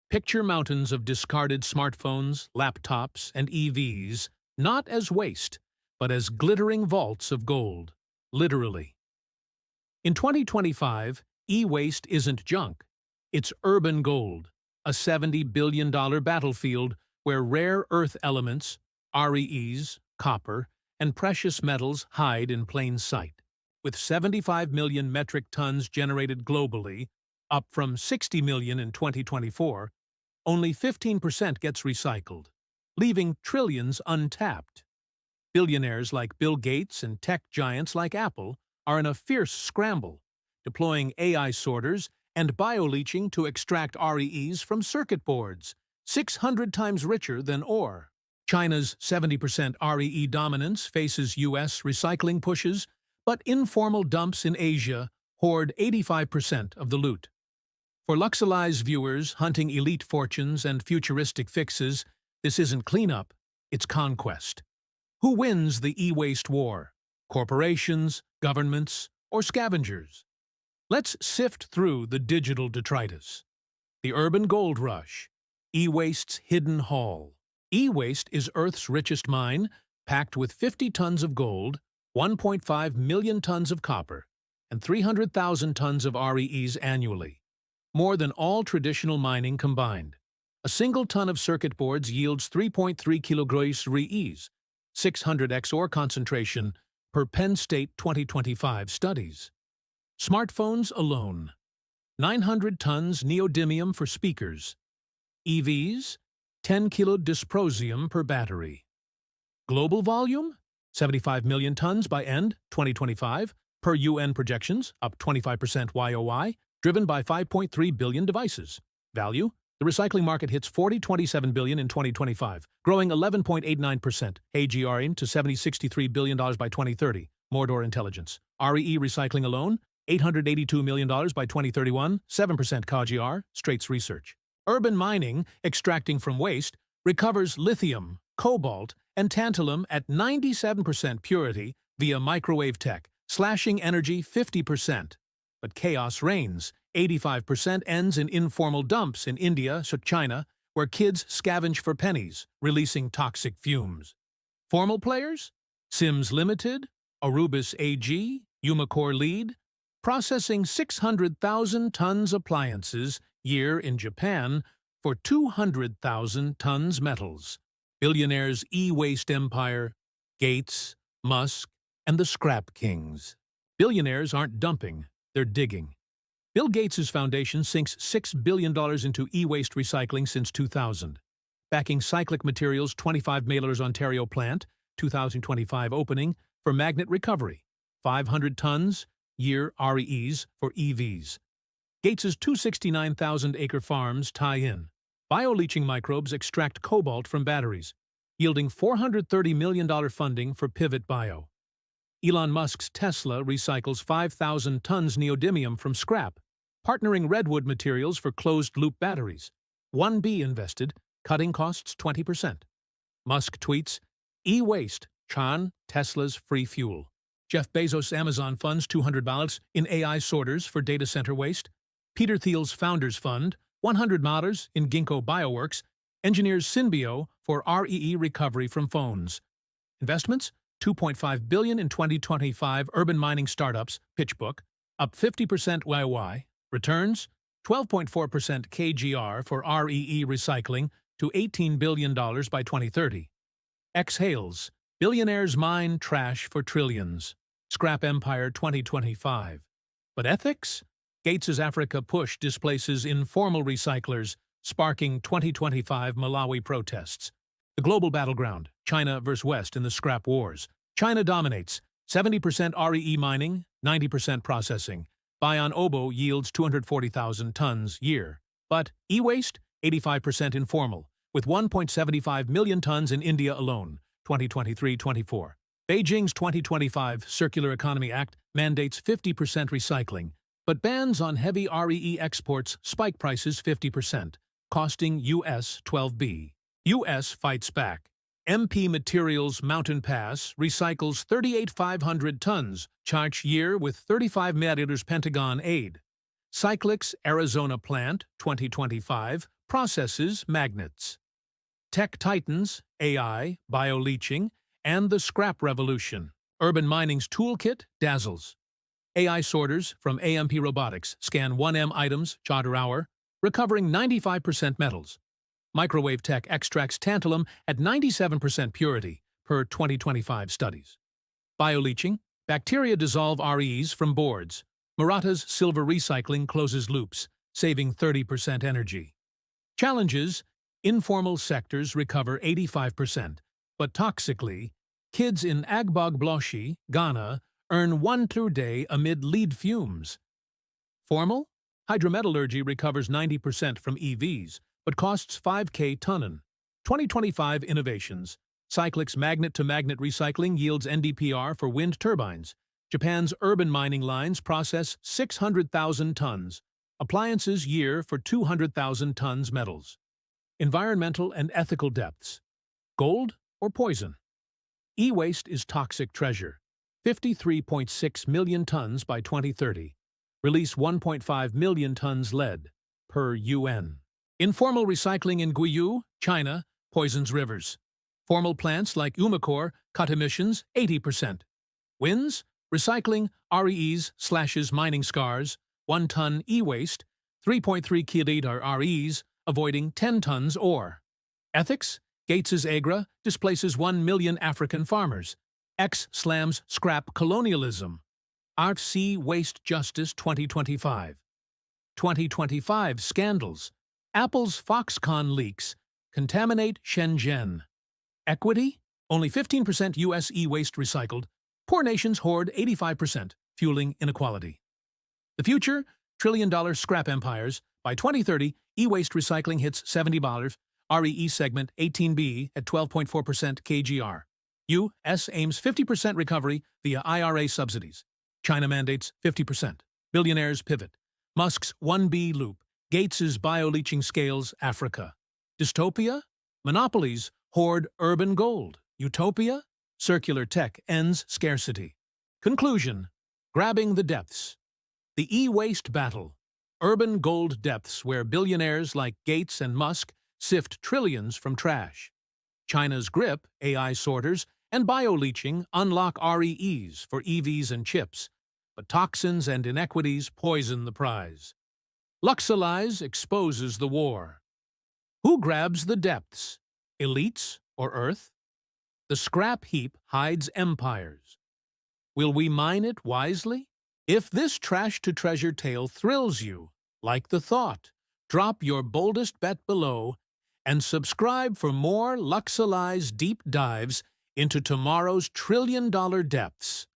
Picture mountains of discarded smartphones, laptops, and EVs, not as waste, but as glittering vaults of gold. Literally. In 2025, e-waste isn't junk. It's urban gold, a $70 billion battlefield where rare earth elements, REEs, copper, and precious metals hide in plain sight. With 75 million metric tons generated globally, up from 60 million in 2024, only 15% gets recycled, leaving trillions untapped. Billionaires like Bill Gates and tech giants like Apple are in a fierce scramble, deploying AI sorters and bioleaching to extract REEs from circuit boards, 600 times richer than ore. China's 70% REE dominance faces U.S. recycling pushes, but informal dumps in Asia hoard 85% of the loot. For luxurized viewers hunting elite fortunes and futuristic fixes, this isn't cleanup, it's conquest. Who wins the e-waste war? Corporations, governments, or scavengers? Let's sift through the digital detritus. The urban gold rush. E-waste's hidden haul. E-waste is Earth's richest mine, packed with 50 tons of gold, 1.5 million tons of copper, and 300,000 tons of REEs annually. More than all traditional mining combined. A single ton of circuit boards yields 3.3 kilograms REEs, 600x ore concentration per Penn State 2025 studies. Smartphones alone. 900 tons neodymium for speakers. EVs, 10 kilo dysprosium per battery. Global volume? 75 million tons by end 2025, per UN projections, up 25% YOY, driven by 5.3 billion devices. Value? The recycling market hits $27 billion in 2025, growing 11.89%. AGR aimed to $63 billion by 2030. Mordor Intelligence. REE recycling alone, $882 million by 2031, 7% CAGR, Straits Research. Urban mining, extracting from waste, recovers lithium, cobalt, and tantalum at 97% purity via microwave tech, slashing energy 50%. But chaos reigns. 85% ends in informal dumps in India, China, where kids scavenge for pennies, releasing toxic fumes. Formal players? Sims Limited, Arubis AG, Umicore Lead, processing 600,000 tons appliances year in Japan for 200,000 tons metals. Billionaires' e-waste empire, Gates, Musk, and the scrap kings. Billionaires aren't dumping, they're digging. Bill Gates' foundation sinks $6 billion into e-waste recycling since 2000. Backing Cyclic Materials' 25 Mailers Ontario plant, 2025 opening, for magnet recovery, 500 tons, year REEs for EVs. Gates' 269,000-acre farms tie in. Bioleaching microbes extract cobalt from batteries, yielding $430 million funding for Pivot Bio. Elon Musk's Tesla recycles 5,000 tons neodymium from scrap, partnering redwood materials for closed-loop batteries. 1B invested, cutting costs 20%. Musk tweets, e-waste, Chan, Tesla's free fuel. Jeff Bezos' Amazon funds $200 in AI sorters for data center waste. Peter Thiel's Founders Fund, $100 in Ginkgo Bioworks, engineers Symbio for REE recovery from phones. Investments? $2.5 billion in 2025 urban mining startups, PitchBook, up 50% YOY. Returns? 12.4% KGR for REE recycling to $18 billion by 2030. Exhales. Billionaires mine trash for trillions. Scrap Empire 2025. But ethics? Gates' Africa push displaces informal recyclers, sparking 2025 Malawi protests. The global battleground, China versus West in the scrap wars. China dominates, 70% REE mining, 90% processing. Bion Obo yields 240,000 tons year. But e-waste, 85% informal, with 1.75 million tons in India alone, 2023-24. Beijing's 2025 Circular Economy Act mandates 50% recycling, but bans on heavy REE exports spike prices 50%, costing US $12 billion. US fights back. MP Materials Mountain Pass recycles 38,500 tons, charged year with 35 milliliters Pentagon aid. Cyclic's Arizona plant, 2025, processes magnets. Tech titans, AI, bioleaching, and the scrap revolution. Urban mining's toolkit dazzles. AI sorters from AMP Robotics scan 1M items charter hour, recovering 95% metals. Microwave tech extracts tantalum at 97% purity, per 2025 studies. Bioleaching, bacteria dissolve REEs from boards. Murata's silver recycling closes loops, saving 30% energy. Challenges, informal sectors recover 85%, but toxically, kids in Agbogbloshie, Ghana, earn 1 per day amid lead fumes. Formal, hydrometallurgy recovers 90% from EVs, but costs 5K tonne. 2025 innovations. Cyclic's magnet-to-magnet recycling yields NdPr for wind turbines. Japan's urban mining lines process 600,000 tons. Appliances year for 200,000 tons metals. Environmental and ethical depths. Gold or poison? E-waste is toxic treasure. 53.6 million tons by 2030. Release 1.5 million tons lead, per UN. Informal recycling in Guiyou, China, poisons rivers. Formal plants like Umicore cut emissions 80%. Wins? Recycling REEs slashes mining scars, 1 ton e-waste, 3.3 kiloliter REs, avoiding 10 tons ore. Ethics? Gates's Agra displaces 1 million African farmers. X slams scrap colonialism. RC Waste Justice 2025. 2025 scandals. Apple's Foxconn leaks contaminate Shenzhen. Equity? Only 15% U.S. e-waste recycled. Poor nations hoard 85%, fueling inequality. The future? Trillion-dollar scrap empires. By 2030, e-waste recycling hits $70. REE segment 18B at 12.4% KGR. U.S. aims 50% recovery via IRA subsidies. China mandates 50%. Billionaires pivot. Musk's 1B loop. Gates's bioleaching scales Africa. Dystopia? Monopolies hoard urban gold. Utopia? Circular tech ends scarcity. Conclusion. Grabbing the depths. The e-waste battle. Urban gold depths where billionaires like Gates and Musk sift trillions from trash. China's grip, AI sorters, and bioleaching unlock REEs for EVs and chips, but toxins and inequities poison the prize. Luxalize exposes the war. Who grabs the depths? Elites or Earth? The scrap heap hides empires. Will we mine it wisely? If this trash-to-treasure tale thrills you, like the thought, drop your boldest bet below and subscribe for more Luxalize deep dives into tomorrow's trillion-dollar depths.